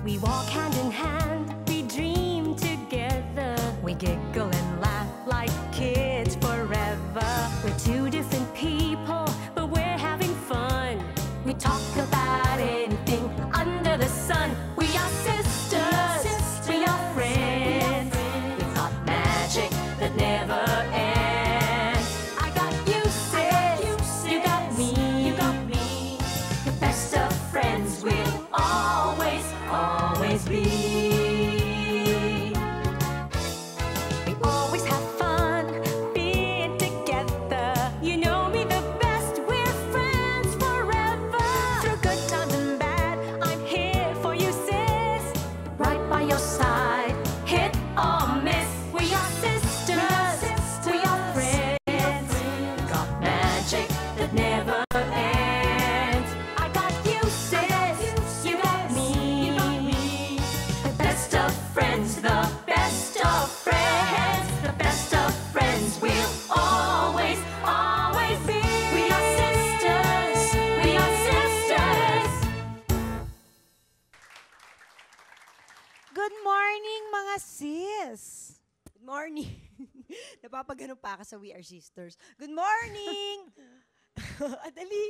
We walk hand in hand, we dream together. We giggle and laugh like kids forever. We're two different people, but we're having fun. We talk about anything under the sun. We are sisters, we are friends. We've got magic that never ends. I got you, sis, you got me, the best of friends we'll always, always be. We always have fun being together. You know me the best, we're friends forever. Through good times and bad, I'm here for you, sis. Right by your side, hit or miss. We are sisters, we are friends. Got magic that never ends. I got you, sis, you got me. The best of friends, the best of friends, the best of friends we'll always, always be. We are sisters, we are sisters. Good morning, mga sis! Good morning. Napapagano pa ka sa We Are Sisters. Good morning! Adali.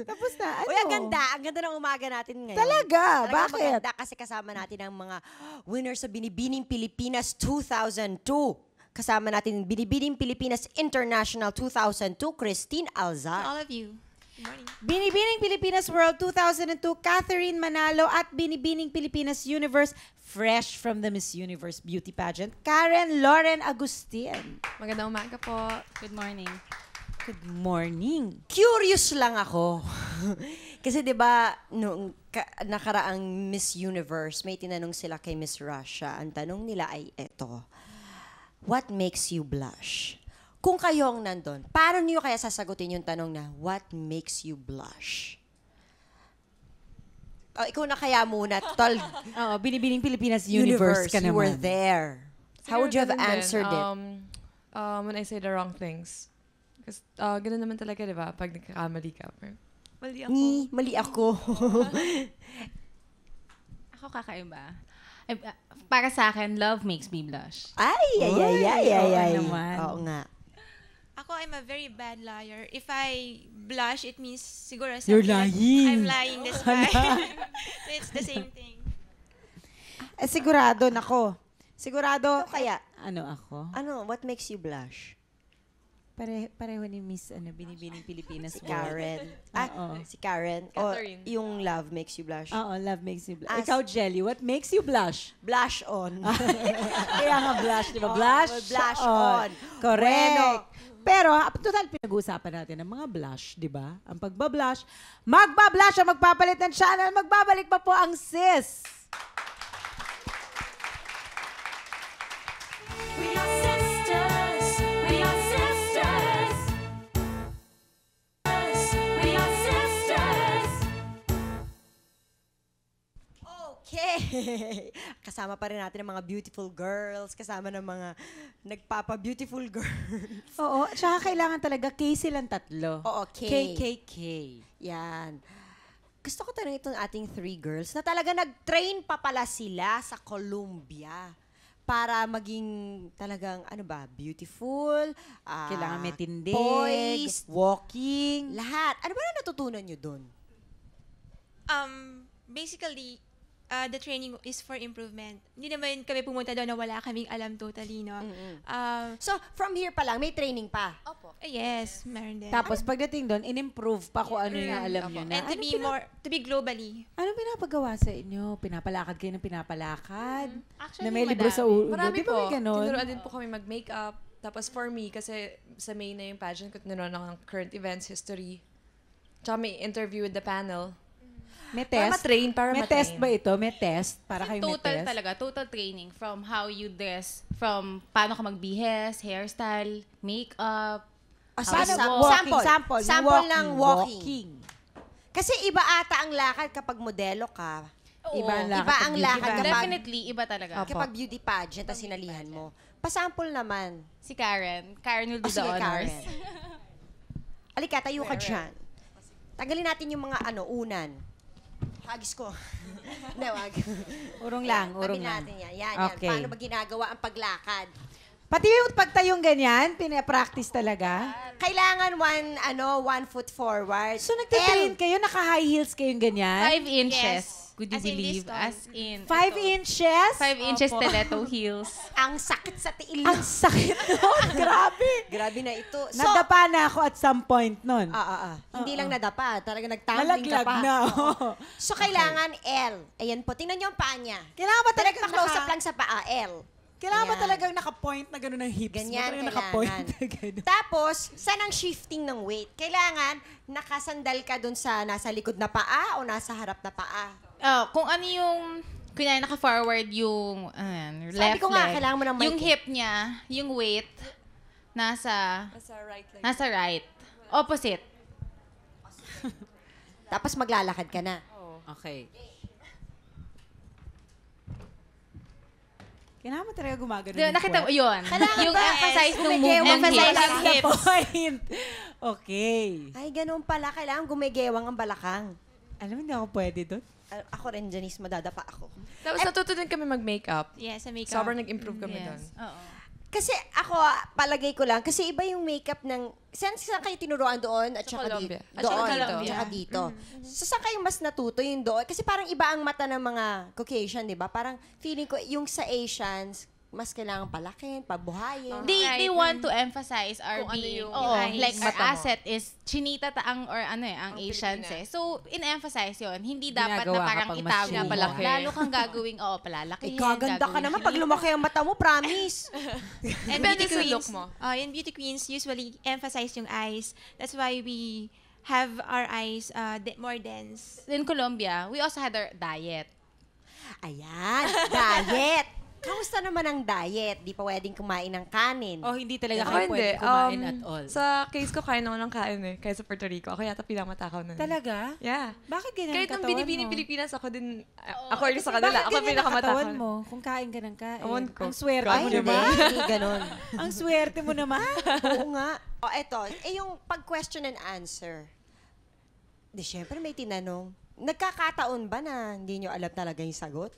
Tapos na, ano? Uy, ang ganda. Ang ganda ng umaga natin ngayon. Talaga? Talagang Bakit? maganda kasi kasama natin ang mga winners sa Binibining Pilipinas 2002. Kasama natin Binibining Pilipinas International 2002, Christine Alzar. All of you. Good morning. Binibining Pilipinas World 2002, Catherine Manalo at Binibining Pilipinas Universe, fresh from the Miss Universe Beauty Pageant, Karen Lauren Agustin. Magandang umaga po. Good morning. Good morning. Curious lang ako. Kasi 'di ba nung nakaraang Miss Universe, may tinanong sila kay Miss Russia. Ang tanong nila ay eto. What makes you blush? Kung kayo ang nandun, paano niyo kaya sasagutin yung tanong na what makes you blush? Oh, ikaw na kaya muna, tol. Oo, Binibining Pilipinas Universe ka You naman. were there. How would you have Siguro ganun din. answered it? When I say the wrong things. Kasi ganun naman talaga, di ba? Pag nagkakamali ka. Mali ako. Mali ako. Ako kakaiba. Para sa akin, love makes me blush. Ay. Oo naman. Oo nga. Ako, I'm a very bad liar. If I blush, it means siguro You're something lying. I'm lying, that's why. So it's the same thing. Sigurado, nako. Sigurado. Ikaw kaya? Ano ako? Ano, what makes you blush? Pareho ni Miss Binibining Pilipinas Si World. Karen. Oo. Si Karen. Catherine. O yung love makes you blush. Oo, love makes you blush. As- Ikaw, Jelly, what makes you blush? Blush on. Kaya nga blush, di ba? Oo, Blush, blush on. Correct. Bueno. Pero, total, pinag-uusapan natin ng mga blush, di ba? Ang pagbablush, magbablush ang magpapalit ng channel, magbabalik pa po ang sis. We are sisters, we are sisters. We are sisters. Okay. Kasama pa rin natin ang mga beautiful girls, kasama ng mga nagpapa-beautiful girls. Oo, tsaka kailangan talaga K silang tatlo. Oo, KKK. Yan. Gusto ko tanong itong ating 3 girls na talaga nag-train pa pala sila sa Columbia para maging talagang, ano ba, beautiful, Kailangan may tindig, poised, walking. lahat. Ano ba na natutunan nyo doon? Basically, the training is for improvement. Hindi naman kami pumunta doon na wala kaming alam totally, no? So, from here pa lang, may training pa. Opo. Yes, meron din. Tapos pagdating doon, in-improve pa kung ano yung alam nyo na. And to be to be globally. Anong pinapagawa sa inyo? Pinapalakad kayo ng pinapalakad? Actually, Na may libro sa ulo? Marami Di ba may po. ganon? Tinuruan din po kami mag-makeup. Tapos for me, kasi sa May na yung pageant ko, tinuruan ng current events, history. Tsaka may interview with the panel. May Para test? ma-train, para May ma-train. test ba ito? May test? Para kayo may Total test? talaga, total training from how you dress, from paano ka magbihes, hairstyle, makeup, Paano? Sample. Sample ng walking. Kasi iba ata ang lakad kapag modelo ka. Oo. Iba ang lakad Iba pag ang beauty lakad pageant. kapag, Definitely, iba talaga. Opo. kapag beauty pageant at sinalihan mo. Pasample naman. Si Karen. Karen will do the Sige, honors. Karen. Alika, tayo ka dyan. Tanggalin natin yung mga unan. Agis ko. Hindi, wag. Urong lang, Ayan, urong tabi lang. natin yan. Yan, Okay. yan. Paano ba ginagawa ang paglakad? Pati yung pagtayong ganyan, pinapractice talaga. Kailangan one foot forward. So, nagtitrain kayo, naka-high heels kayong ganyan? 5 inches. Yes. Could you As in believe? this tall. As in. 5 inches? 5 inches stiletto heels. Ang sakit sa tiil. Ang sakit nun. Grabe. Grabe na ito. So, Nadapa na ako at some point nun. Hindi lang nadapa. Talaga nagtumbling ka Malaglag pa. na. Oo. So, kailangan L. Ayan po. Tingnan niyo ang paa niya. Kailangan ba talagang Close up lang sa paa, L. Kailangan ba Ayan. talagang naka-point na gano'n ang hips Ganyan, mo? Talagang kailangan. naka-point na gano'n. Tapos, saan ang shifting ng weight? Kailangan nakasandal ka dun sa nasa likod na paa o nasa harap na paa? Kung ano yung, kunyari naka-forward yung left ko nga, leg. kailangan mo ng mic Yung eh. hip niya, yung weight, nasa right. Opposite. Tapos maglalakad ka na. Okay. Kailangan mo talaga gumagano ng Nakita mo, puwet. yun. Yung emphasize ng movement Emphasize hips. ang hips. Point. Okay. Ay, ganun pala. Kailangan gumigewang ang balakang. Alam mo, hindi ako pwede doon. Ako rin, Janice, madadapa ako. Tapos natuto din kami mag-makeup. Yes, sa makeup. Sobrang nag-improve kami doon. Yes. Oo. Kasi ako, palagay ko lang, kasi iba yung makeup ng... Saan kayo tinuruan doon at Sa saka Colombia. dito? At saka Doon, dito. at saka dito. So, saan kayo mas natuto yung doon? Kasi parang iba ang mata ng mga Caucasian, di ba? Parang feeling ko, yung sa Asians, mas kailangan palakin, pabuhayin. They want to emphasize our Kung ano being, yung oo, like our mata mo. asset is chinita taang or ang Asians Pilipina. So, in-emphasize yon. Hindi dapat Ginagawa na parang kapag mas itago mo. pinapalaki. Lalo kang gagawing, palalakihin. Kaganda ka gagawin naman pag lumaki ang mata mo, promise. And Depende beauty sa look queens, mo. yung beauty queens usually emphasize yung eyes. That's why we have our eyes more dense. In Colombia, we also had our diet. Ayan, diet. Kamusta naman ang diet? Di pa pwedeng kumain ng kanin. Oh, hindi talaga Ako kayo hindi. pwede kumain at all. Sa case ko, kain ako ng kain eh. Kaya sa Puerto Rico. Ako yata pinakamatakaw nun. Talaga? Yeah. Bakit ganyan Kahit ang nung katawan binibining mo? Pilipinas, ako din, ako rin sa kanila. Bakit Ako ganyan ang pinakamatakaw. katawan mo kung kain ka ng kain? Ewan ko. Ang swerte Ay, mo Hindi, naman. hindi ganon. Ang swerte mo naman. Oo nga. O, eto. Yung pag-question and answer. Di, syempre may tinanong. Nagkakataon ba na hindi nyo alam talaga yung sagot?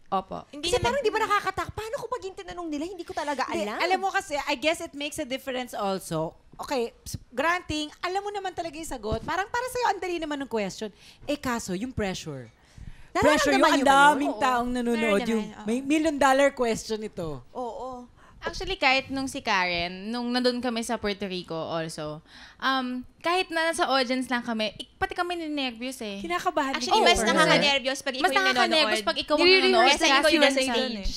Opo. Hindi Kasi naman, parang di ba nakakatak? Paano ko pag yung tinanong nila, hindi ko talaga Hindi, alam? alam mo kasi, I guess it makes a difference also. Okay, granting, alam mo naman talaga yung sagot. Parang para sa'yo, ang dali naman ng question. Eh kaso, yung pressure. Pressure yung Nararamdaman ang nyo ba yun? daming Oo. taong nanonood. Meron Yung naman, oo. may $1 million question ito. Oo. Actually, kahit nung si Karen, nung nandun kami sa Puerto Rico also, kahit na nasa audience lang kami, pati kami ninervyos eh. Kinakabahan actually, din mas ako. nakaka-nervyos pag Mas ikaw yung nakaka-nervous nanonood. pag ikaw ang Nire-rehearse nanonood. Kasi ikaw yung nasa stage.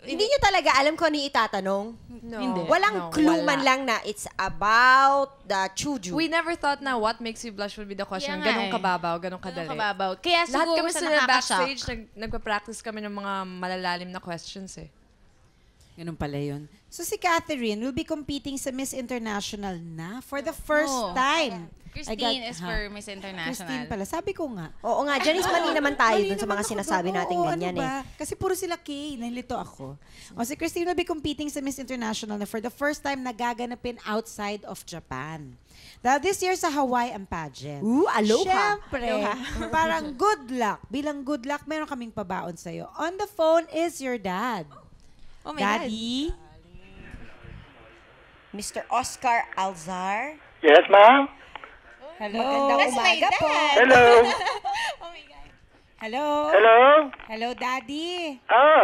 Hindi nyo talaga alam kung ano yung itatanong? No. Hindi. Walang clue wala. man lang na it's about the chuju. We never thought na what makes you blush would be the question. Kaya nga Ganong eh. kababaw, ganong kadali. Ganun kababaw. Kaya Lahat siguro kami sa sa nakaka-shock. backstage, nagpa-practice kami ng mga malalalim na questions eh. Ganun pala yun. So si Catherine will be competing sa Miss International na for the first No. time. Christine is for Miss International. Christine pala. Sabi ko nga. Oo nga, Janice, mali naman tayo Mali dun sa naman mga ako sinasabi dun. nating Oo, ganyan ano eh. ba? Kasi puro sila K. Nalito ako. O si Christine will be competing sa Miss International na for the first time nagaganapin outside of Japan. Dahil this year sa Hawaii ang pageant. Aloha. Siyempre, parang good luck. Bilang good luck, meron kaming pabaon sa'yo. On the phone is your dad. Oh my God. Daddy? Mr. Oscar Alzar. Yes, ma'am. Hello? Magandang umaga po. Hello. Oh my God. Hello? Hello. Hello, Daddy. Oh,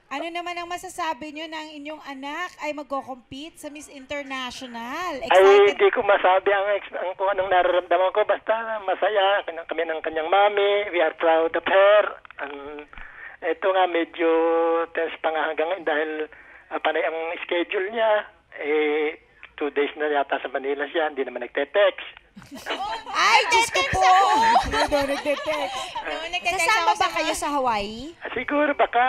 Ano naman ang masasabi nyo na ang inyong anak ay magko-compete sa Miss International? ay Excited? hindi ko masabi ang kung anong nararamdaman ko. Basta masaya kami ng kanyang mami. We are proud of her. Ito nga, medyo tense pa nga hanggang ngayon dahil panay ang schedule niya. 2 days na yata sa Manila siya. Hindi naman nagte-text. Ay, Diyos ko po! Hindi daw nagte-text. Kasama ba kayo sa Hawaii? Siguro baka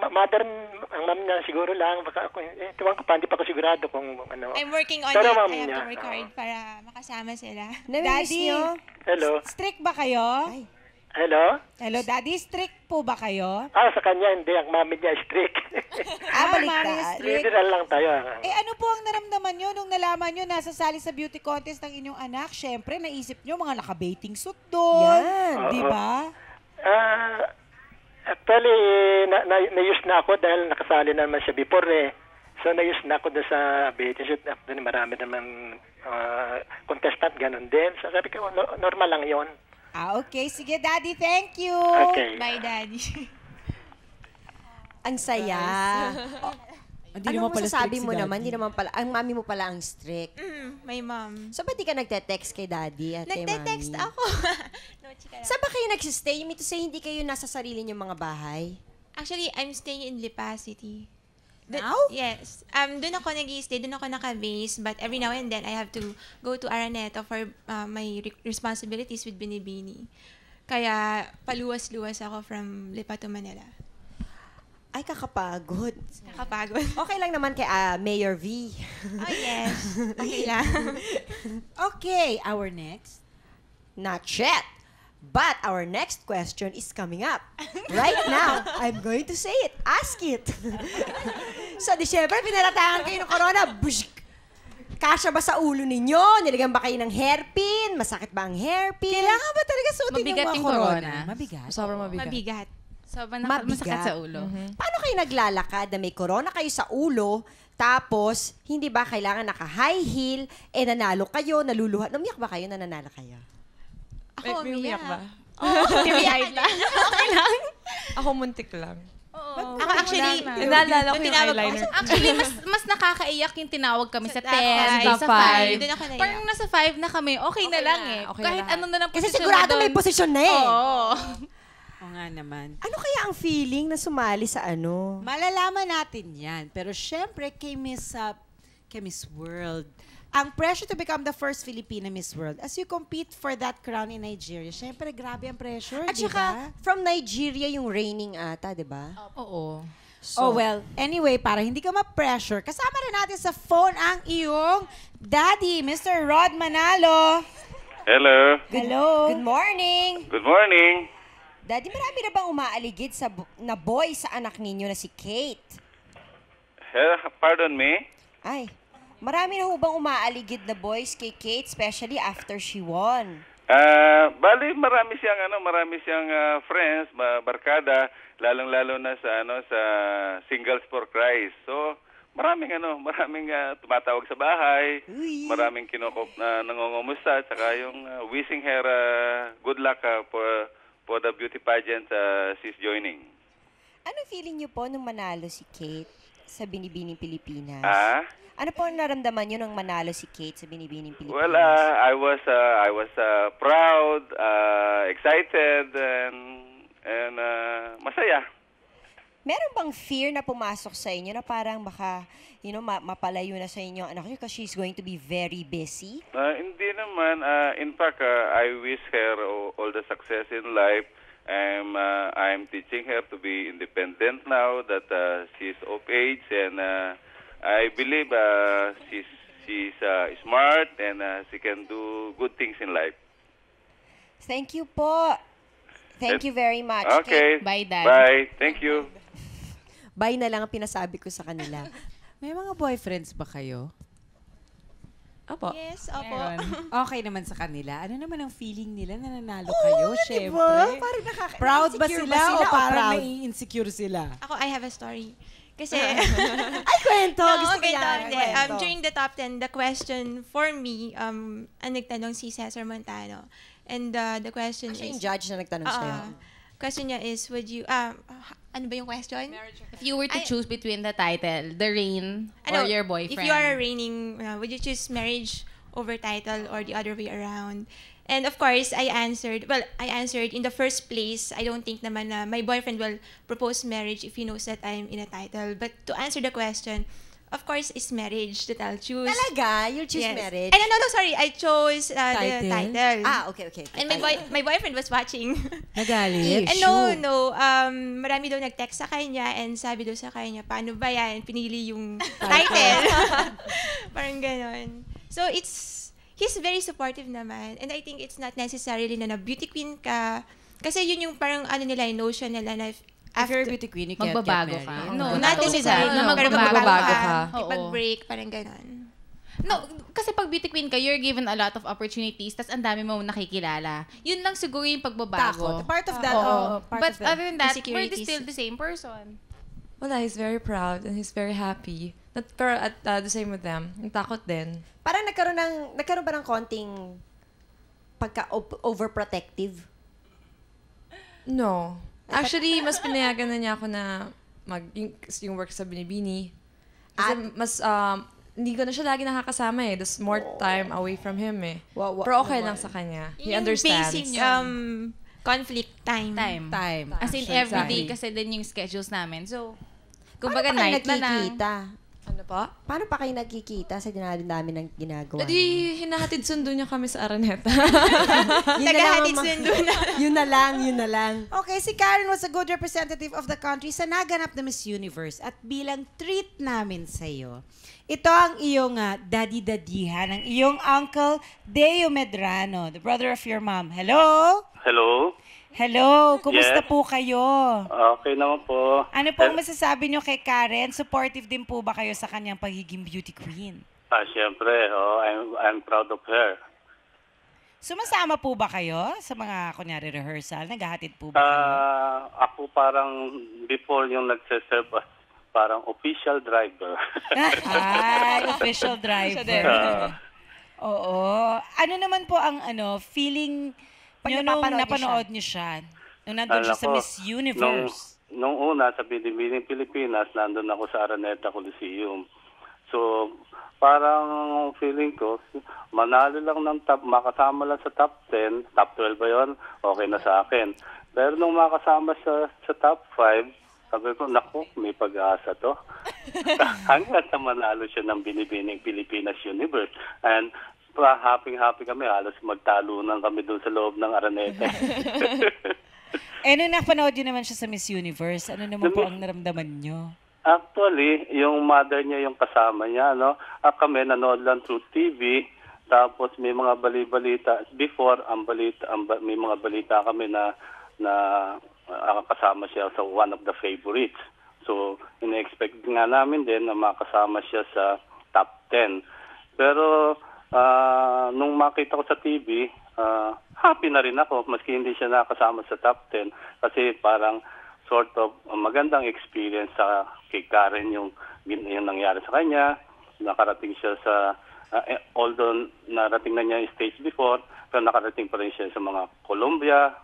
mother, ang mom niya siguro lang. Baka ako, tuwang ko pa, hindi pa ako sigurado kung ano. I'm working on Pero it. ma'am I have niya, to work hard para makasama sila. Namimiss Daddy. nyo? Hello. Strict ba kayo? Ay. Hello? Hello, Daddy. Strict po ba kayo? Sa kanya hindi. Ang mami niya strict. Mami baliktad. strict. Literal lang tayo. Ano po ang naramdaman nyo nung nalaman nyo na sasali sa beauty contest ng inyong anak? Siyempre, naisip nyo mga naka-bathing suit doon. Yan. Di ba? Actually, na-use na ako dahil nakasali naman siya before eh. So, na-use na ako doon sa bathing suit. Doon marami naman contestant, ganun din. So, sabi ko, normal lang yon. Okay. Sige, Daddy. Thank you. Okay. Bye, Daddy. Ang saya. Hindi Ano naman pala masasabi strict si mo Daddy. naman? Hindi naman pala, ang mami mo pala ang strict. My mom. So, ba't di ka nagte-text kay daddy at kay mami? Nagte-text ako. No, chika lang. Saan ba kayo nagsistay? You mean to say, hindi kayo nasa sarili niyong mga bahay? Actually, I'm staying in Lipa City. Now? Yes. Doon ako nag-i-stay, doon ako naka-base, but every now and then, I have to go to Araneta for my responsibilities with Binibini. Kaya, paluwas-luwas ako from Lipa to Manila. Ay, kakapagod. Nakapagod. Okay lang naman kay Mayor V. Oh, yes. Okay lang. Okay, our next. Not yet. But our next question is coming up. Right now, I'm going to say it. Ask it. Sa Disyembre, pinaratangan kayo ng corona. Bushk! Kasya ba sa ulo ninyo? Nilagyan ba kayo ng hairpin? Masakit ba ang hairpin? Kailangan ba talaga suotin Mabigat yung yung mga corona? corona. Mabigat. Sobrang mabigat. Mabigat. Sobrang Mabigat. masakit sa ulo. Paano kayo naglalakad na may corona kayo sa ulo, tapos hindi ba kailangan naka-high heel, nanalo kayo, naluluha. Umiyak ba kayo, nananalo kayo? Ako, May umiyak ba? Teary-eyed lang. Okay lang. Ako muntik lang. Oo. Ako actually, Naalala ko yung tinawag ko eyeliner. Actually, mas nakakaiyak yung tinawag kami sa Sa 10, top sa five. 5. Doon ako naiyak. Parang nasa 5 na kami, okay na lang eh. okay Kahit lahat. ano na lang Kasi posisyon sigurado na may doon. posisyon na eh. Oo. Oo nga naman. Ano kaya ang feeling na sumali sa ano? Malalaman natin yan. Pero syempre, kay Miss World, ang pressure to become the first Filipina Miss World as you compete for that crown in Nigeria. Syempre, grabe ang pressure, At di saka, ba? from Nigeria yung reigning ata, di ba? Oo. Oh well, anyway, para hindi ka ma-pressure, kasama rin natin sa phone ang iyong daddy, Mr. Rod Manalo. Hello. Hello. Good morning! Good morning. Daddy, marami na bang umaaligid na boy sa anak ninyo na si Kate? Pardon me? Ay, marami na ho bang umaaligid na boys kay Kate, especially after she won? Bali marami siyang friends, barkada, lalong-lalo na sa Singles for Christ. So, maraming tumatawag sa bahay, Uy. maraming nangongumusta, at saka yung wishing her good luck for the beauty pageant she's joining. Anong feeling niyo po nung manalo si Kate sa Binibining Pilipinas? Ano po ang naramdaman niyo nung manalo si Kate sa Binibining Pilipinas? Well, I was proud, excited, and masaya. Meron bang fear na pumasok sa inyo na parang baka, mapalayo na sa inyo ang anak niyo because she's going to be very busy? Hindi naman. In fact, I wish her all the success in life. I'm teaching her to be independent now that she's of age, and I believe she's smart and she can do good things in life. Thank you po. Thank you very much. Okay. Kate. Bye, Dad. Bye. Thank you. Bye na lang ang pinasabi ko sa kanila. May mga boyfriends ba kayo? Apo. Yes, opo. Okay naman sa kanila. Ano naman ang feeling nila na nanalo kayo, syempre? Parang Proud ba insecure sila o parang proud? nai-insecure sila? Ako, I have a story. Kasi, Ay, kwento! Gusto ko okay, yan. hindi. Kwento. During the top 10, the question for me, ang nagtanong si Cesar Montano. And the question Siya yung is, judge na nagtanong sa'yo. question niya is, would you, ano ba yung question? If you were to Ay- choose between the title, the reign, Ano, or your boyfriend. If you are reigning, would you choose marriage over title or the other way around? And of course, I answered in the first place, I don't think naman na my boyfriend will propose marriage if he knows that I'm in a title. But to answer the question, of course, it's marriage that I'll choose. Talaga? You'll choose Yes. marriage? And no, sorry, I chose the Title? title. Okay. And my boyfriend was watching. Nagalit? And no, marami daw nag-text sa kanya and sabi daw sa kanya, paano ba yan? Pinili yung title. Parang ganon. So he's very supportive naman. And I think it's not necessarily na beauty queen ka, Kasi yun yung parang ano nila, yung notion nila na If you're a after, beauty queen, you can't Magbabago get ka. married. No, not not only necessarily, that, na pero magbabago ka. Oo. ipag-break, parang ganon. No, kasi pag beauty queen ka, you're given a lot of opportunities, tas ang dami mo nakikilala. Yun lang siguro yung pagbabago. Takot. Part of that. Oo. Part But of that. other than that, we're Insecurities. still the same person. Wala, he's very proud and he's very happy. Pero at the same with them, yung takot din. Parang nagkaroon ba ng konting overprotective? No. Actually, mas pinayagan na niya ako na yung work sa Binibini. Kasi mas, hindi ko na siya lagi nakakasama eh. There's more time away from him eh. Pero okay lang sa kanya. He Yung understands. basic conflict time. Time. As in, Actually, everyday exactly. kasi din yung schedules namin. So, Paano kumbaga pa kayo night na lang. nagkikita? Ano pa? Paano pa kayo nagkikita sa dami ng ginagawa? Edi, hinahatid sundo niya kami sa Araneta. Yun na lang Naghahatid ang sundo na. yun na lang. Okay, si Karen was a good representative of the country sa naganap na Miss Universe. At bilang treat namin sa'yo, ito ang iyong daddy-dadihan, ang iyong uncle Deo Medrano, the brother of your mom. Hello? Hello? Hello, kumusta Yes. po kayo? Okay naman po. Ano po ang masasabi nyo kay Karen? Supportive din po ba kayo sa kanyang pagiging beauty queen? Siyempre, I'm proud of her. Sumasama po ba kayo sa mga, kunyari, rehearsal? Naghahatid po ba kayo? Ako parang before yung nagsiserve as parang official driver. Official driver. Oo. Ano naman po ang feeling Pag nyo nung napapanood niyo napanood nyo siya? Nung nandun siya sa Alam ko, Miss Universe? Nung una sa Binibining Pilipinas, nandun ako sa Araneta Coliseum. So, parang feeling ko, manalo lang ng makasama lang sa top 10, top 12 ba yun? Okay na sa akin. Pero nung makasama sa top 5, sabi ko, naku, may pag-asa to. Hanggang sa manalo siya ng Binibining Pilipinas Universe. And happy kami. Halos magtalunan kami doon sa loob ng Araneta. Nung napanood nyo naman siya sa Miss Universe, ano naman po ang naramdaman nyo? Actually, yung mother niya yung kasama niya, no? Kami nanood lang through TV, tapos may mga balita before may mga balita kami na kasama siya sa one of the favorites. So, ina-expect nga namin din na makasama siya sa top 10. Pero nung makita ko sa TV, happy na rin ako maski hindi siya nakasama sa top 10 kasi parang sort of magandang experience sa kay Karen yung nangyari sa kanya. Nakarating siya sa although narating na niya yung stage before, pero nakarating pa rin siya sa mga Colombia.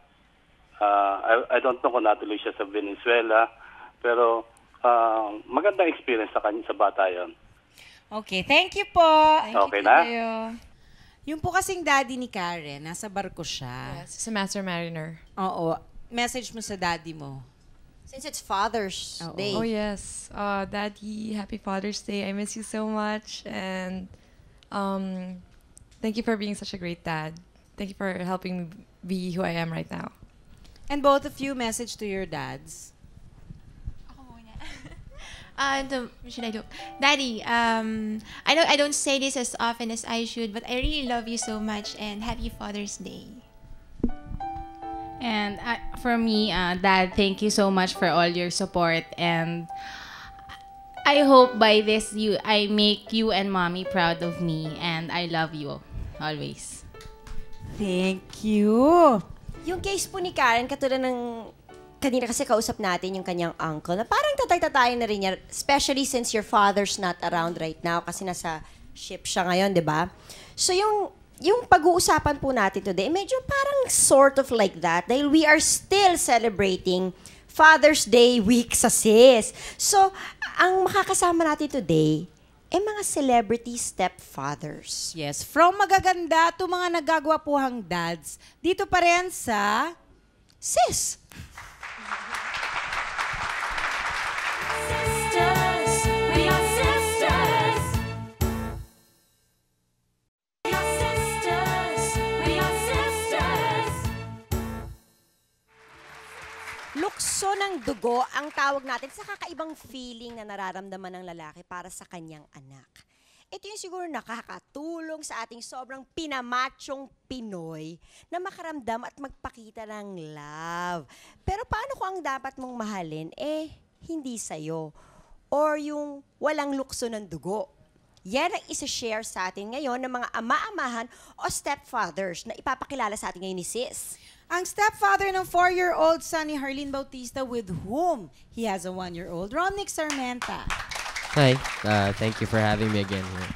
I don't know kung natuloy siya sa Venezuela, pero magandang experience sa kanya, sa bata yon. Okay, thank you po. Okay na? Yung po kasing daddy ni Karen, nasa barko siya. Yes, he's a master mariner. Oo. Message mo sa daddy mo. Since it's Father's Day. Oh yes, Daddy, happy Father's Day. I miss you so much, and thank you for being such a great dad. Thank you for helping me be who I am right now. And both of you, message to your dads. Should I do? Daddy, I know I don't say this as often as I should, but I really love you so much and happy Father's Day. And for me, Dad, thank you so much for all your support. And I hope by this, I make you and Mommy proud of me. And I love you always. Thank you. Yung case po ni Karen, katulad ng kanina kasi kausap natin yung kanyang uncle na parang tatay-tatay na rin niya, especially since your father's not around right now kasi nasa ship siya ngayon, di ba? So yung pag-uusapan po natin today, medyo parang sort of like that dahil we are still celebrating Father's Day week sa sis. So, ang makakasama natin today, mga celebrity stepfathers. Yes, from magaganda to mga nagagwapuhang dads, dito pa rin sa Sis. Sisters, we are sisters. We are sisters, we are sisters. Lukso ng dugo ang tawag natin sa kakaibang feeling na nararamdaman ng lalaki para sa kanyang anak. ito yung siguro nakakatulong sa ating sobrang pinamachong Pinoy na makaramdam at magpakita ng love. Pero paano kung ang dapat mong mahalin, hindi sa'yo? Or yung walang lukso ng dugo? Yan ang isa-share sa atin ngayon ng mga ama-amahan o stepfathers na ipapakilala sa atin ngayon ni Sis. Ang stepfather ng 4-year-old son ni Harleen Bautista with whom he has a 1-year-old, Romnick Sarmenta. Hi, thank you for having me again here.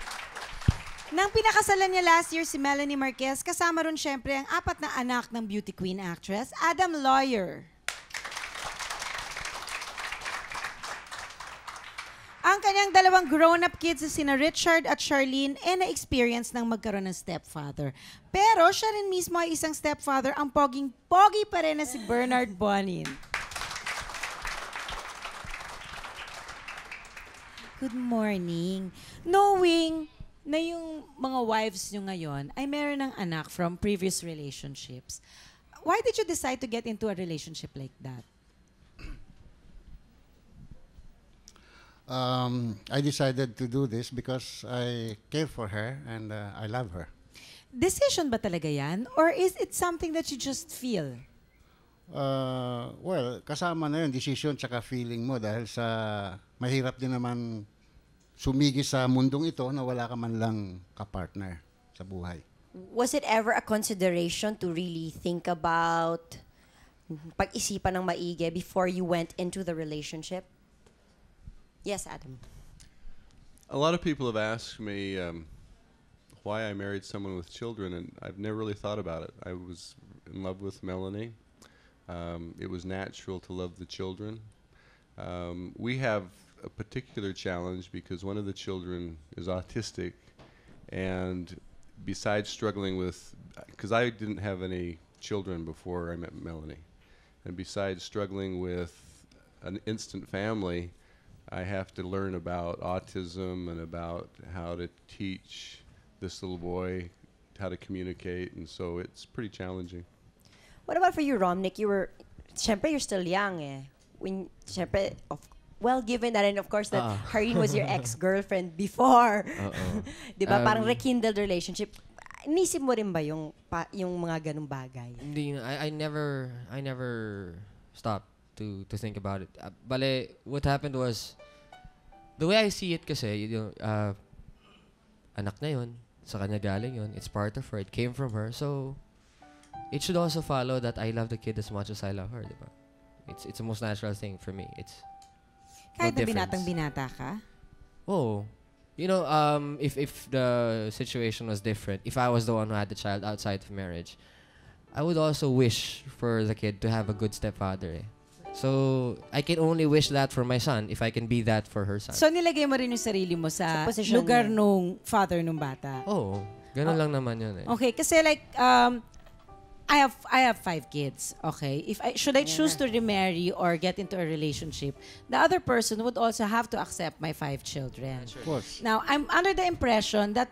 Nang pinakasalan niya last year si Melanie Marquez, kasama ron syempre ang 4 na anak ng beauty queen actress, Adam Lawyer. Ang kanyang 2 grown-up kids na sina Richard at Charlene na-experience ng magkaroon ng stepfather. Pero siya rin mismo ay isang stepfather, ang poging-pogi pa rin na si Bernard Bonin. Good morning. Knowing na yung mga wives nyo ngayon ay meron ng anak from previous relationships, why did you decide to get into a relationship like that? I decided to do this because I care for her and I love her. Decision ba talaga yan? Or is it something that you just feel? Well, kasama na yun, decision tsaka feeling mo dahil sa mahirap din naman sumigi sa mundong ito na wala ka man lang kapartner sa buhay. Was it ever a consideration to really think about pag-isipan ng maigi before you went into the relationship? Yes, Adam. A lot of people have asked me why I married someone with children, and I've never really thought about it. I was in love with Melanie. It was natural to love the children. We have a particular challenge because one of the children is autistic, and besides struggling with, because I didn't have any children before I met Melanie, and besides struggling with an instant family, I have to learn about autism and about how to teach this little boy how to communicate, and so it's pretty challenging. What about for you, Romnick? Siyempre, you're still young siyempre, given that, and of course, that Harleen was your ex-girlfriend before. Di ba? Parang rekindled relationship. Inisip mo rin ba yung mga ganung bagay? Hindi, I never stopped to think about it. Bale, what happened was, the way I see it kasi, anak na yun, sa kanya galing yun, it's part of her, it came from her, so it should also follow that I love the kid as much as I love her, di ba? It's the most natural thing for me. It's kahit na binatang-binata ka? Oh. You know, if the situation was different, if I was the one who had the child outside of marriage, I would also wish for the kid to have a good stepfather. So, I can only wish that for my son if I can be that for her son. So, nilagay mo rin yung sarili mo sa lugar nung father nung bata? Oo. Ganun lang naman yun eh. Okay, kasi like, I have 5 kids, okay? Should I choose to remarry or get into a relationship, the other person would also have to accept my 5 children. Of course. Now, I'm under the impression that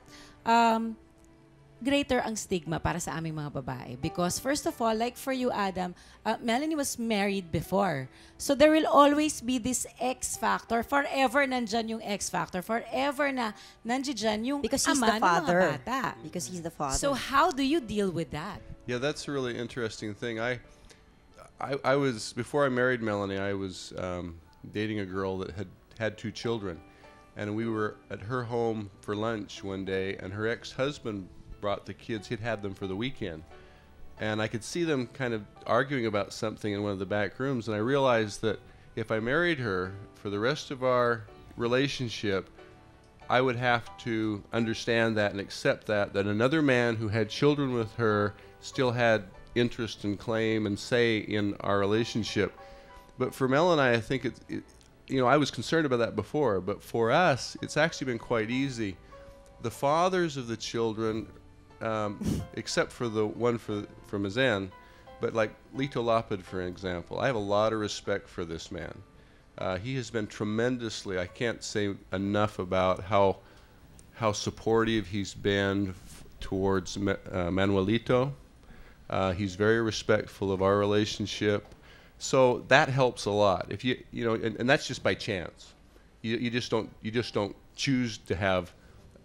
greater ang stigma para sa aming mga babae. Because first of all, like for you, Adam, Melanie was married before. So there will always be this X factor. Forever nandyan yung X factor. Forever na nandyan yung because he's ama the father. ng mga bata. Because he's the father. So how do you deal with that? Yeah, that's a really interesting thing. I was, before I married Melanie, I was dating a girl that had 2 children. And we were at her home for lunch one day, and her ex-husband brought the kids. He'd had them for the weekend. And I could see them kind of arguing about something in one of the back rooms, and I realized that if I married her, for the rest of our relationship, I would have to understand that and accept that another man who had children with her still had interest and claim and say in our relationship. But for Mel and I think I was concerned about that before, but for us, it's actually been quite easy. The fathers of the children, except for the one from Mazen, but like Lito Lapid, for example, I have a lot of respect for this man. He has been tremendously, I can't say enough about how supportive he's been towards Manuelito. He's very respectful of our relationship. So that helps a lot. If and that's just by chance. You just don't choose to have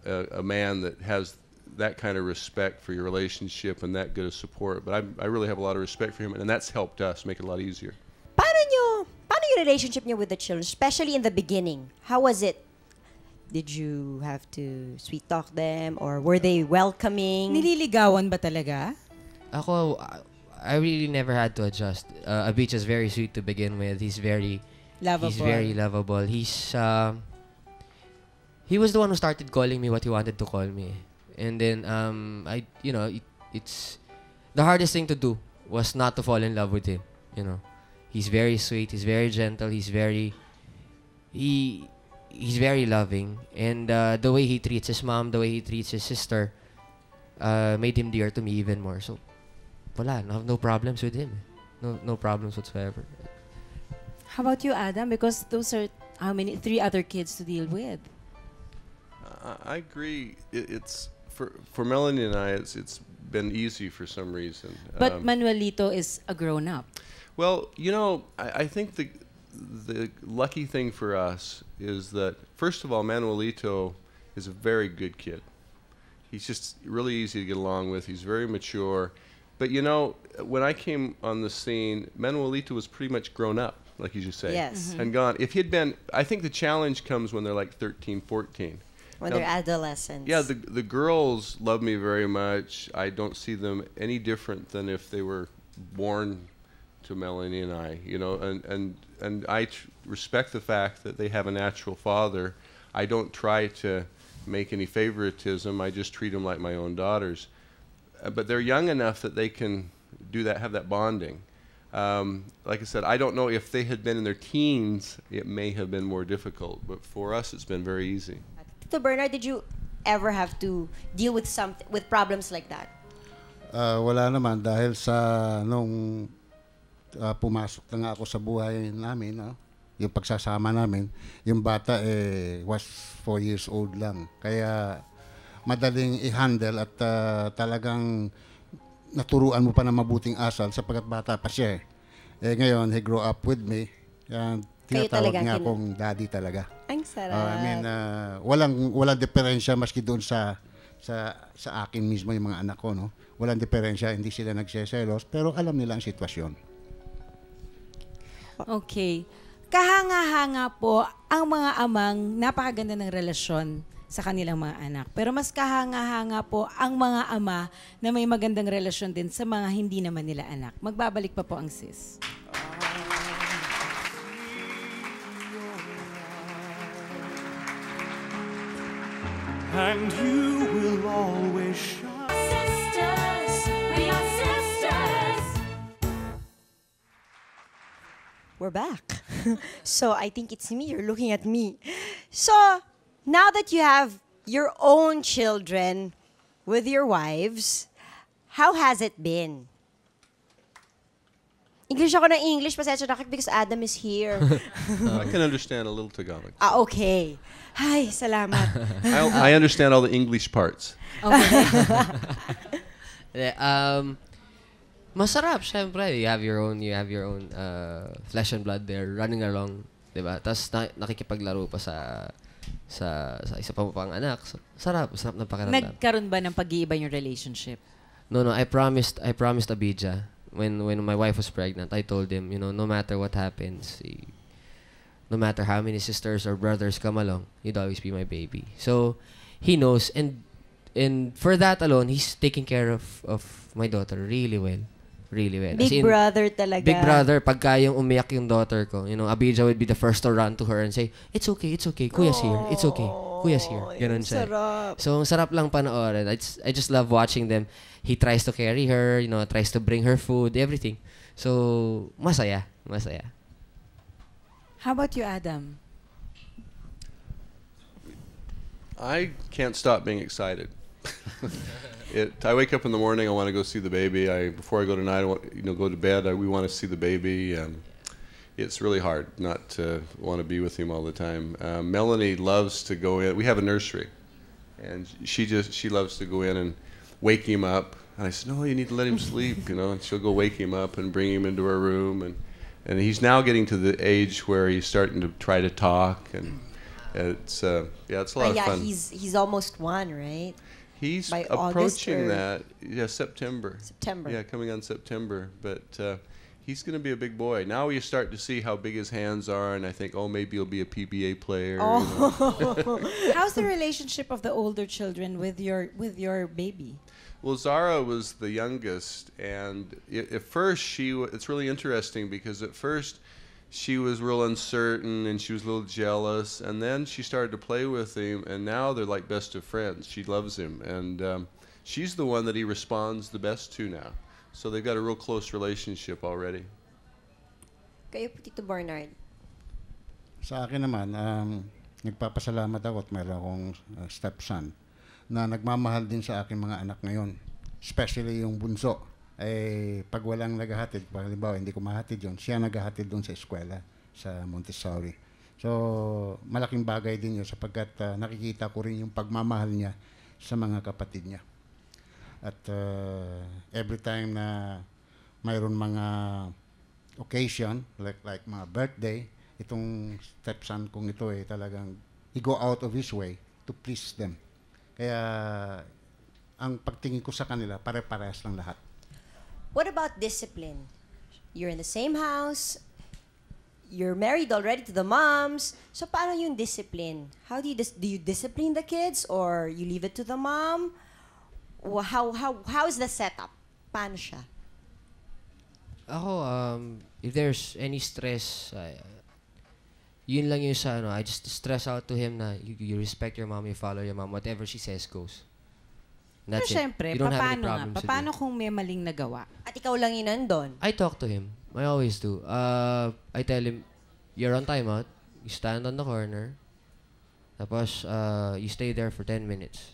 a man that has that kind of respect for your relationship and that good of support. But I really have a lot of respect for him, and that's helped us make it a lot easier. Paano yung relationship niyo with the children, especially in the beginning? How was it? Did you have to sweet talk them, or were they welcoming? Nililigawan ba talaga? Ako, I really never had to adjust. Abich is very sweet to begin with. He's very Lovable. He's very lovable. He was the one who started calling me what he wanted to call me. And then it's the hardest thing to do was not to fall in love with him, you know. He's very sweet, he's very gentle, he's very loving, and the way he treats his mom, the way he treats his sister made him dear to me even more. So wala, no problems with him. No problems whatsoever. How about you, Adam? Because those are how many? 3 other kids to deal with. I agree. It's for Melanie and I. It's been easy for some reason. But Manuelito is a grown-up. Well, you know, I think the lucky thing for us is that, first of all, Manuelito is a very good kid. He's just really easy to get along with. He's very mature. But you know, when I came on the scene, Manuelito was pretty much grown up, like you just say. Yes. And gone. If he'd been, I think the challenge comes when they're like 13, 14. When Now, they're adolescents. Yeah, the girls love me very much. I don't see them any different than if they were born to Melanie and I, you know, and I respect the fact that they have a natural father. I don't try to make any favoritism. I just treat them like my own daughters. But they're young enough that they can do that, have that bonding. Like I said, I don't know if they had been in their teens, it may have been more difficult. But for us, it's been very easy. Tito Bernard, did you ever have to deal with problems like that? Wala naman dahil sa nung pumasok na nga ako sa buhay namin, no? Yung pagsasama namin, yung bata was 4 years old lang. Kaya madaling i-handle at talagang naturuan mo pa ng mabuting asal sapagkat bata pa siya. Ngayon, he grew up with me. Tinatawag nga akong daddy talaga. Ang sarap. Walang diferensya maski doon sa akin mismo yung mga anak ko, no? Walang diferensya, hindi sila nagseselos, pero alam nila ang sitwasyon. Okay. Kahanga-hanga po ang mga amang napakaganda ng relasyon sa kanilang mga anak. Pero mas kahanga-hanga po ang mga ama na may magandang relasyon din sa mga hindi naman nila anak. Magbabalik pa po ang sis. And you will always shine. Sisters, we are sisters. We're back. So I think it's me. You're looking at me. So now that you have your own children with your wives, how has it been? English ako ng English, pasensya na because Adam is here. I can understand a little Tagalog. Okay. Hi, salamat. I understand all the English parts. Okay. Masarap, syempre. You have your own flesh and blood there running along, 'di ba? Tapos nakikipaglaro pa sa isa pa pang anak. So, sarap na pakiramdam. Nagkaroon ba ng pag-iiba yung relationship? No, I promised Abija when my wife was pregnant. I told him, you know, no matter what happens, no matter how many sisters or brothers come along, he'd always be my baby. So he knows, and for that alone, he's taking care of my daughter really well. Really well. Big brother talaga. Big brother. Pagka yung umiyak yung daughter ko, you know, Abija would be the first to run to her and say, it's okay. Kuya's here. It's okay. Kuya's here. Ganun siya. Sarap. So, ang sarap lang panoorin. I just love watching them. He tries to carry her, you know, tries to bring her food, everything. So, masaya. How about you, Adam? I can't stop being excited. I wake up in the morning, I want to go see the baby. Before I go tonight, I want, go to bed. We want to see the baby. It's really hard not to want to be with him all the time. Melanie loves to go in. We have a nursery, and she loves to go in and wake him up. And I said, no, you need to let him sleep, And she'll go wake him up and bring him into her room, and he's now getting to the age where he's starting to try to talk, and it's it's a lot of fun. He's almost 1, right? He's by August approaching or- that. Yeah, September. September. Yeah, coming on September. But he's going to be a big boy. Now you start to see how big his hands are, and I think, oh, maybe he'll be a PBA player. Oh. You know? How's the relationship of the older children with your baby? Well, Zara was the youngest, and at first it's really interesting because at first she was real uncertain and she was a little jealous, and then she started to play with him, and now they're like best of friends. She loves him, and she's the one that he responds the best to now. So they've got a real close relationship already. Kayo po, Tito Bernard. Sa akin naman, nagpapasalamat ako at mayroon akong stepson na nagmamahal din sa aking mga anak ngayon. Especially yung bunso. Pag walang naghahatid, halimbawa hindi ko mahatid yun, siya naghahatid doon sa eskwela, sa Montessori. So, malaking bagay din yun sapagkat nakikita ko rin yung pagmamahal niya sa mga kapatid niya. At every time na mayroon mga occasion, like mga birthday, itong stepson kong ito talagang he go out of his way to please them. Kaya ang pagtingin ko sa kanila, pare-parehas lang lahat. What about discipline? You're in the same house, you're married already to the moms, so paano yung discipline? How do you discipline the kids or you leave it to the mom? How is the setup? Paano siya? Ako, if there's any stress, yun lang yung sa I just stress out to him na you respect your mom, you follow your mom, whatever she says goes. And that's Pero it. syempre, You don't have any paano nga? problems with Paano it. kung may maling nagawa? At ikaw lang yun nandun. I talk to him. I always do. I tell him, you're on timeout, you stand on the corner, tapos you stay there for 10 minutes.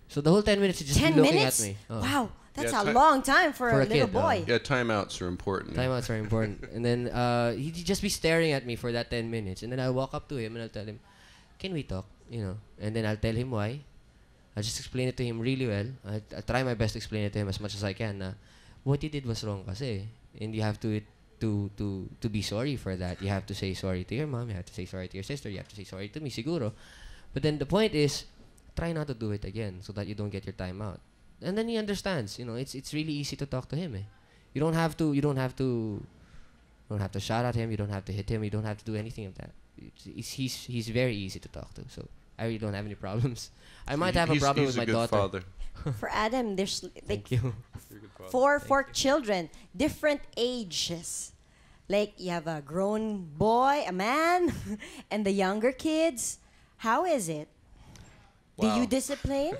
So the whole 10 minutes he's just 10 looking minutes? at me. Oh. Wow, that's Yeah, a long time for a little kid, boy. Yeah, timeouts are important. Timeouts are important. And then he'd just be staring at me for that 10 minutes. And then I'll walk up to him and I'll tell him, can we talk? You know. And then I'll tell him why. I'll just explain it to him really well. I try my best to explain it to him as much as I can. What he did was wrong kasi. And you have to be sorry for that. You have to say sorry to your mom. You have to say sorry to your sister. You have to say sorry to me, siguro. But then the point is, try not to do it again so that you don't get your time out. And then he understands. You know, it's really easy to talk to him. You don't have to shout at him. You don't have to hit him. You don't have to do anything of that. He's very easy to talk to. So I really don't have any problems. I might have a problem with my daughter. Father. For Adam, there's like Thank you. four children, different ages. Like you have a grown boy, a man, and the younger kids. How is it? Do you discipline?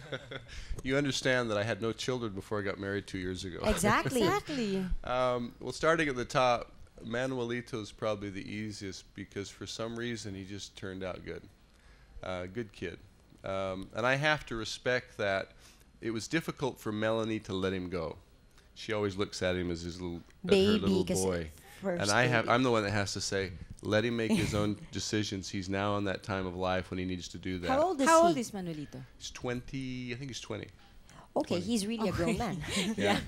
You understand that I had no children before I got married 2 years ago. Exactly. Well, starting at the top, Manuelito is probably the easiest because for some reason he just turned out good. Good kid. And I have to respect that. It was difficult for Melanie to let him go. She always looks at him as his little, her little boy. And I'm the one that has to say, let him make his own decisions. He's now in that time of life when he needs to do that. How old is How he? old is Manuelito? He's 20, I think he's 20. Okay, he's really a grown man. Yeah.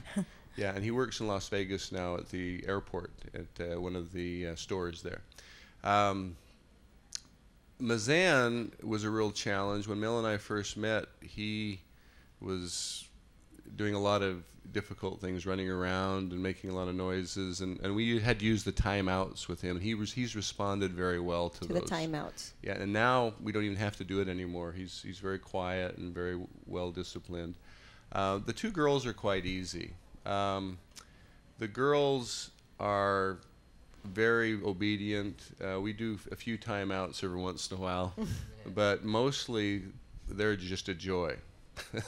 Yeah, and he works in Las Vegas now at the airport at one of the stores there. Mazan was a real challenge. When Mel and I first met, he was doing a lot of difficult things, running around and making a lot of noises, and we had used the timeouts with him. He's responded very well to those. The timeouts. Yeah, and now we don't even have to do it anymore. He's very quiet and very well disciplined. The two girls are quite easy. The girls are very obedient. We do a few timeouts every once in a while, but mostly they're just a joy.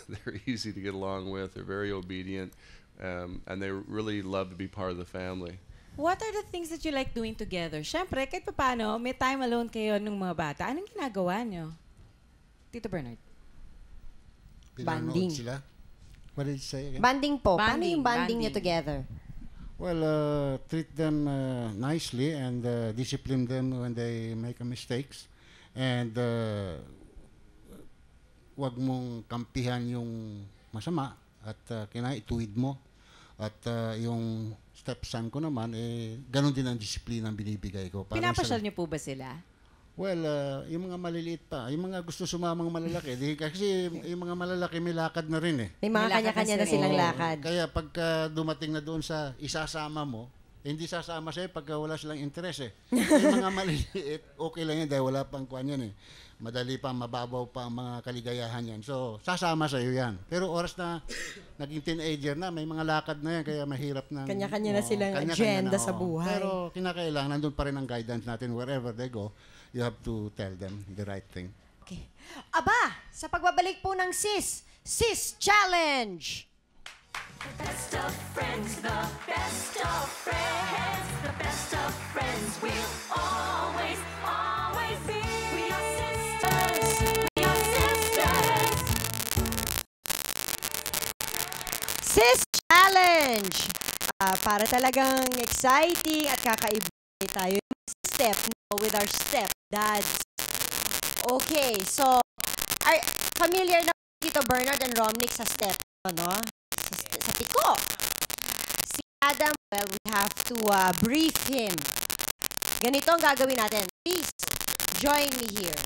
They're easy to get along with. They're very obedient, and they really love to be part of the family. What are the things that you like doing together? Siyempre, kahit paano, may time alone kayo nung mga bata. Anong ginagawa nyo? Tito Bernard. Banding. Sila? What did you say again? Banding po. Paano Banding, yung banding niyo banding. together? Well, treat them nicely and discipline them when they make a mistakes. And wag mong kampihan yung masama at ituwid mo. At yung stepson ko naman, ganun din ang disiplina ang binibigay ko. Pinapasyal niyo po ba sila? Well, yung mga maliliit pa, yung mga gusto sumamang malalaki, kasi yung mga malalaki may lakad na rin eh. May mga kanya-kanya na silang lakad. Kaya pagka dumating na doon sa isasama mo, hindi sasama sa'yo pagka wala silang interes eh. Yung mga maliliit, okay lang yan dahil wala pang kuwan yan eh. Madali pa, mababaw pa ang mga kaligayahan yan. So, sasama sa'yo yan. Pero oras na naging teenager na, may mga lakad na yan, kaya mahirap na. Kanya-kanya na silang agenda sa buhay. Pero kinakailangan, nandun pa rin ang guidance natin wherever they go. You have to tell them the right thing. Okay. Aba, sa pagbabalik po ng Sis Challenge! The best of friends, the best of friends, the best of friends will always, always be. We are sisters, we are sisters. Sis Challenge! Para talagang exciting at kakaiba tayo. Step now with our stepdads. Okay, so, familiar na Tito Bernard and Romnick sa step, no? Sa piko. Si Adam, well, we have to brief him. Ganito ang gagawin natin. Please, join me here.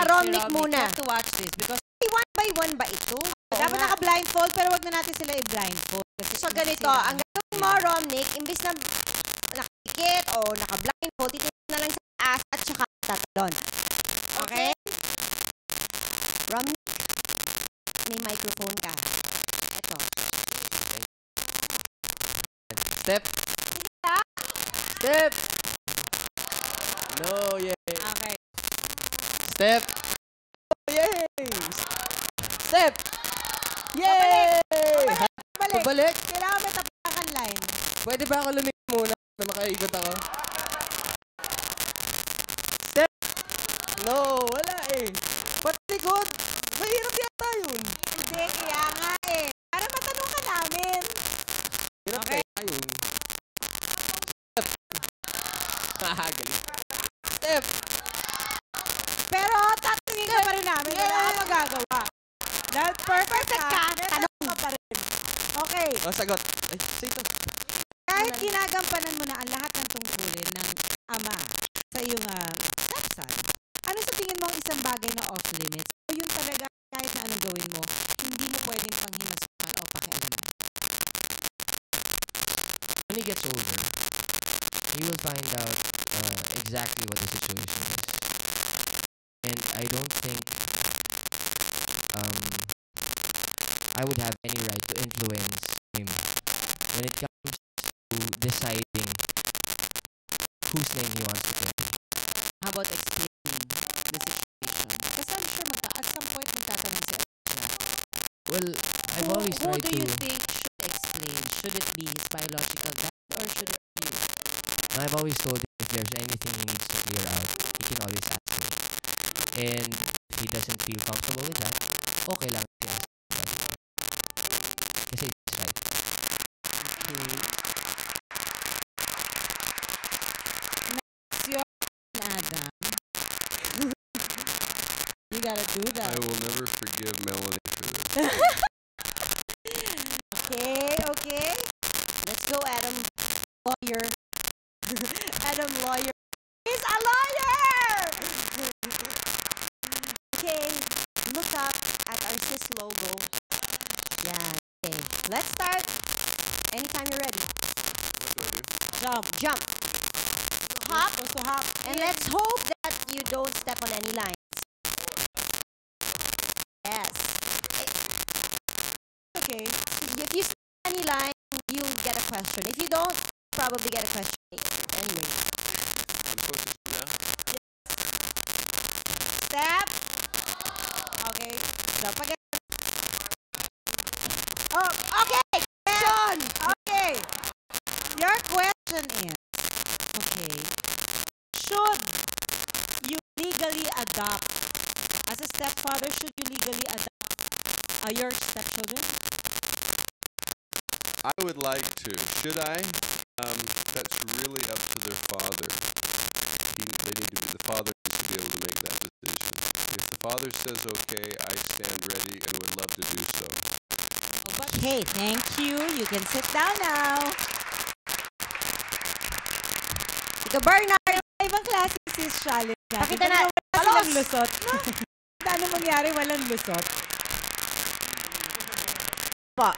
Romnick muna. You have to watch this because one by one ba ito? dapat naka-blindfold pero wag na natin sila i-blindfold. So ganito, ang gagawin mo, Romnick, imbis na nakikit o naka-blindfold, titignan na lang sa taas at saka tatalon. Okay? Romnick, may microphone ka. Ito. Step. Step. No, yay. Okay. Step. Oh, yay! Step. Yay! Pabalik. Kailangan may tapakan line. Pwede ba ako lumikot muna na makaikot ako? Step. No, wala eh. Patikot. Mahirap yata yun. Hindi, kaya nga eh. Para matanong ka namin. Hirap Okay. kaya yun. Galing. Step. Pero tatanungin ka pa rin namin. Wala ka magagawa. Dahil perfect ka. Tanong ka pa rin. Okay. O, sagot. Ay, say ito. Kahit ginagampanan mo na ang lahat ng tungkulin ng ama sa iyong stepson, ano sa tingin mo ang isang bagay na off-limits? O yun talaga, kahit na anong gawin mo, hindi mo pwedeng panghinasukan o pakialaman? When he gets older, he will find out exactly what the situation is. And I don't think I would have any right to influence him when it comes to deciding whose name he wants to play. How about explaining the situation? Kasi I'm sure at some point magtatanong siya. Well, I've always Who tried do to... you think should explain? Should it be his biological dad or should it be you? I've always told him if there's anything he needs to clear out, he can always ask me. And if he doesn't feel comfortable with that, okay lang if he asks me. Kasi it's right. Okay. Next, your Adam. You gotta do that. I will never forgive Melanie for this. Okay. Let's go, Adam. Lawyer. Adam, lawyer. He's a lawyer! Okay, look up at our SIS logo. Yeah, okay. Let's start. Anytime you're ready. Jump. Hop. Also hop. And let's hope that you don't step on any lines. Yes. Okay. If you step on any line, you'll get a question. If you don't, probably get a question anyway. I'm supposed to sit down? Step. Okay. Jump again. Oh, okay. Question. Okay. Your question is, okay, should you legally adopt, as a stepfather, should you legally adopt your stepchildren? I would like to. Should I? That's really up to their father. The father needs to be able to make that decision. If the father says okay, I stand ready and would love to do so. Okay, thank you. You can sit down now. Ito, Bernard, Ibang klase si challenge natin. Pakita na. Wala silang lusot. Paano mangyari walang lusot? Pa.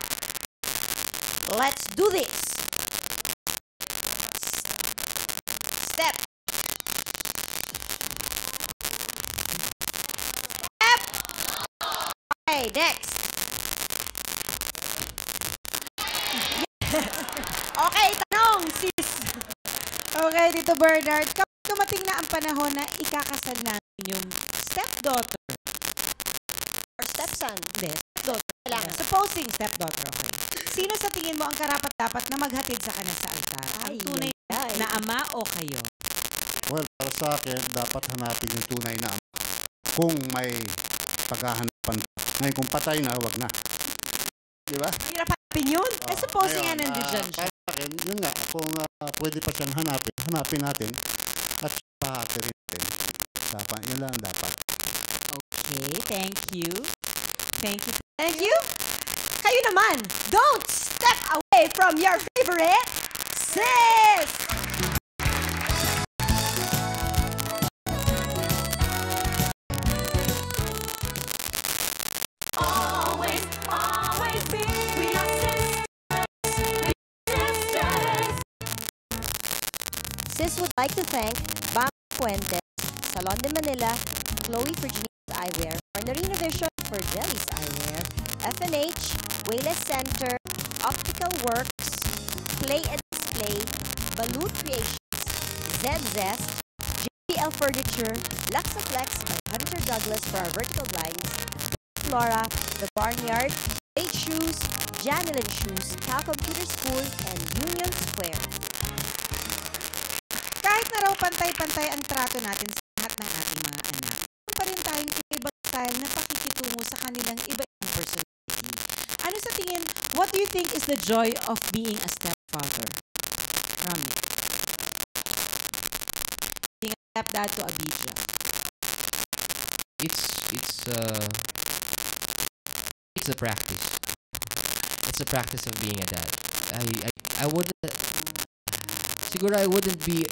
Let's do this. Step. Step. Okay, next. Okay, tanong, sis. Okay, Tito Bernard, kapag dumating na ang panahon na ikakasal namin yung stepdaughter Or stepson. Hindi, stepdaughter. Kailangan. Supposing stepdaughter, okay. Sino sa tingin mo ang karapat-dapat na maghatid sa kanya sa altar? Ang tunay na ama o kayo? Well, para sa akin, dapat hanapin yung tunay na ama. Kung may paghahanapan. Ngayon, kung patay na, wag na. Di ba? Hirap hanapin yun. Supposing nga nandiyan siya. Para sa akin, yun nga, kung pwede pa siyang hanapin natin at pahatirin natin. Dapat, yun lang dapat. Okay, thank you. Thank you. Thank you. Kayo naman, don't step away from your favorite sis! Always, always be. We are sisters. Sis would like to thank Bang Fuentes, Salon de Manila, Chloe for Genie's Eyewear, Marnorina Vision for Jelly's Eyewear, FNH, Wayless Center, Optical Works, Play and Display, Balut Creations, ZZest, JBL Furniture, Luxaflex by Hunter Douglas for our vertical blinds, Flora, The Barnyard, Bait Shoes, Janilin Shoes, Cal Computer School, and Union Square. Kahit na raw pantay-pantay ang trato natin sa lahat ng ating mga anak, meron pa rin tayong ibang style na pakikitungo sa kanilang iba-ibang personality. Ano sa tingin, what do you think is the joy of being a stepfather? From being a stepdad to Abijah. It's a practice. It's a practice of being a dad. I wouldn't. Siguro I wouldn't be.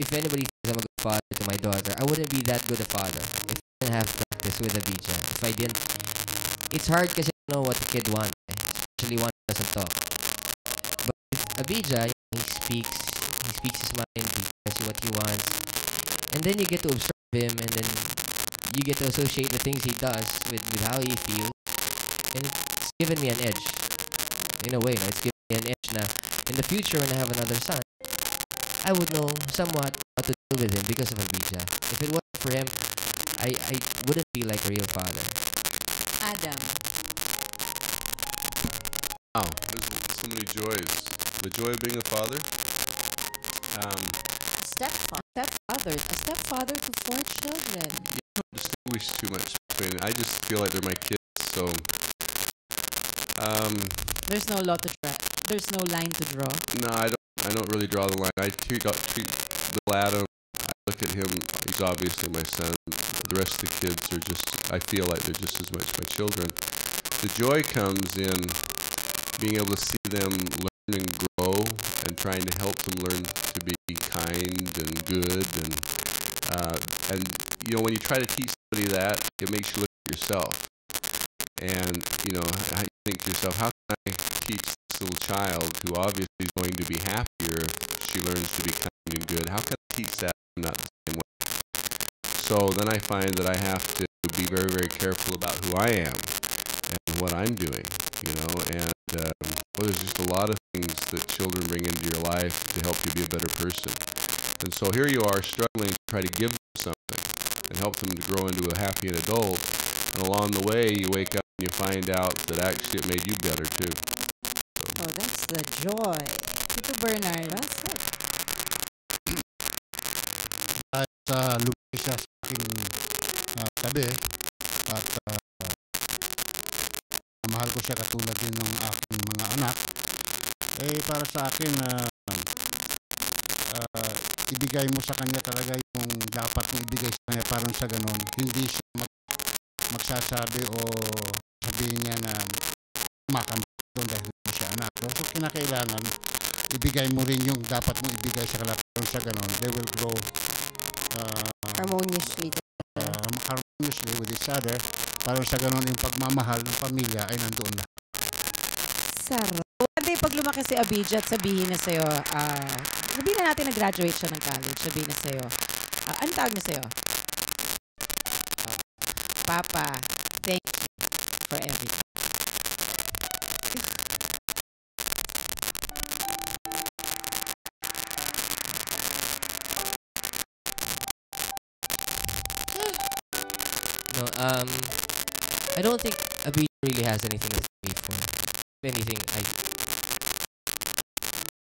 If anybody thinks I'm a good father to my daughter, I wouldn't be that good a father if I didn't have practice with Abijah. If I didn't, it's hard because you know what the kid wants, especially one who doesn't talk. But with Abijah, he speaks his mind, he tells you what he wants, and then you get to observe him, and then you get to associate the things he does with how he feels, and it's given me an edge. In a way, no? It's given me an edge now. In the future, when I have another son, I would know somewhat how to deal with him because of Abijah. If it wasn't for him, I wouldn't be like a real father. Adam. Wow, there's so many joys. The joy of being a father. Stepfather. A stepfather to 4 children. You don't distinguish too much between. I just feel like they're my kids. So, There's no law to draw. There's no line to draw. no, I don't really draw the line. I treat little Adam. I look at him. He's obviously my son. The rest of the kids are just. I feel like they're just as much my children. The joy comes in being able to see them learn and grow, and trying to help them learn to be kind and good, and you know, when you try to teach somebody that, it makes you look at yourself, and you know, you think to yourself, how can I teach this little child who obviously is going to be happier if she learns to be kind and good? How can I teach that not the same way? So then I find that I have to be very, very careful about who I am and what I'm doing, you know, and well, there's just a lot of things that children bring into your life to help you be a better person. And so here you are struggling to try to give them something and help them to grow into a happy adult, and along the way you wake up and you find out that actually it made you better too. Oh, that's the joy. Tito Bernard. Kahit lumaki siya sa aking tabi at mahal ko siya katulad din ng aking mga anak, eh para sa akin ibigay mo sa kanya talaga yung dapat mo ibigay sa kanya, parang sa ganon hindi siya magsasabi o sabihin niya na kumakambal doon dahil hindi siya anak. So kinakailangan ibigay mo rin yung dapat mo ibigay sa kanila. Sa ganon, they will grow Harmoniously. Harmoniously with each other. Parang sa ganon, yung pagmamahal ng pamilya ay nandoon na. Sarap. One day, pag lumaki si Abijah at sabihin na sa'yo, sabihin na natin nag-graduate siya ng college, sabihin na sa'yo, ano tawag na sa'yo? Papa, thank you for everything. No, I don't think Abhi really has anything to thank me for. If anything,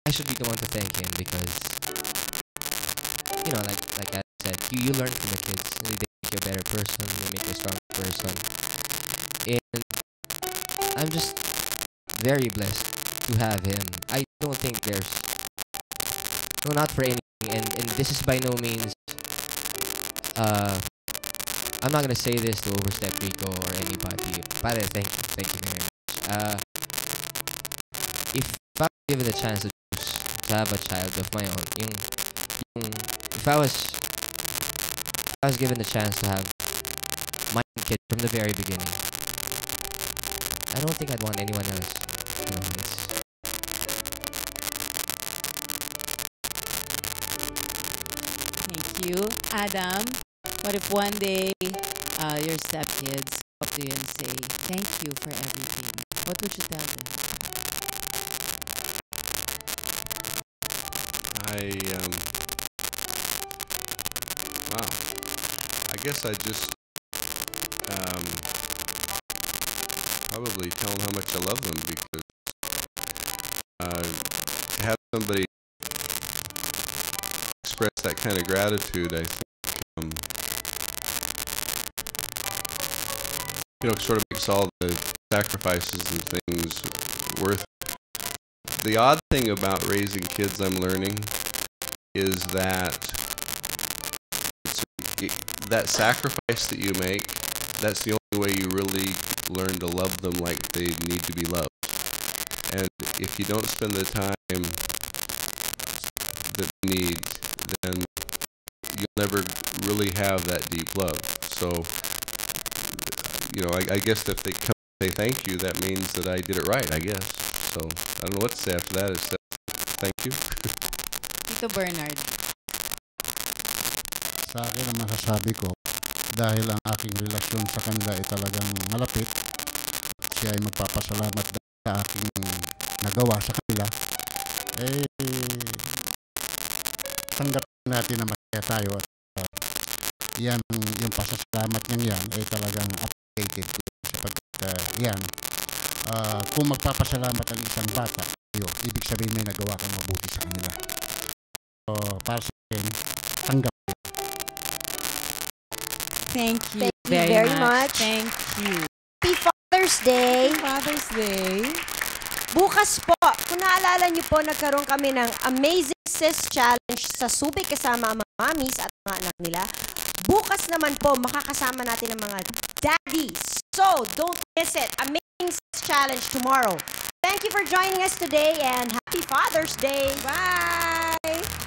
I should be the one to thank him because, you know, like I said, you learn from the kids. They make you a better person. They make you a stronger person. And I'm just very blessed to have him. I don't think there's, no, not for anything. And this is by no means, I'm not gonna say this to overstep Rico or anybody. But thank you very much. If I was given the chance to choose to have a child of my own, if I was given the chance to have my kid from the very beginning, I don't think I'd want anyone else. You know, Thank you. Adam, what if one day your stepkids come up to you and say, thank you for everything? What would you tell them? Wow. I guess I just probably tell them how much I love them because to have somebody express that kind of gratitude, I think, sort of makes all the sacrifices and things worth it. The odd thing about raising kids, I'm learning, is that that sacrifice that you make, that's the only way you really learn to love them like they need to be loved. And if you don't spend the time that they need, then you'll never really have that deep love. So, I guess if they come and say thank you, that means that I did it right, I guess. So, I don't know what to say after that, except thank you. Tito Bernard. Sa akin ang masasabi ko, dahil ang aking relasyon sa kanila ay talagang malapit, siya ay magpapasalamat sa aking nagawa sa kanila, tanggapin natin na masaya tayo at yan, yung pasasalamat niyang yan ay talagang appreciated sapagkat kung magpapasalamat ang isang bata, ibig sabihin may nagawa kang mabuti sa kanila. So, para sa akin, tanggap. Thank you, very much. Thank you. Happy Father's Day. Happy Father's Day. Bukas po, kung naalala niyo po, nagkaroon kami ng Amazing Sis Challenge sa Subic kasama ang mga mommies at mga anak nila. Bukas naman po, makakasama natin ang mga daddies. So, don't miss it. Amazing Sis Challenge tomorrow. Thank you for joining us today and Happy Father's Day. Bye!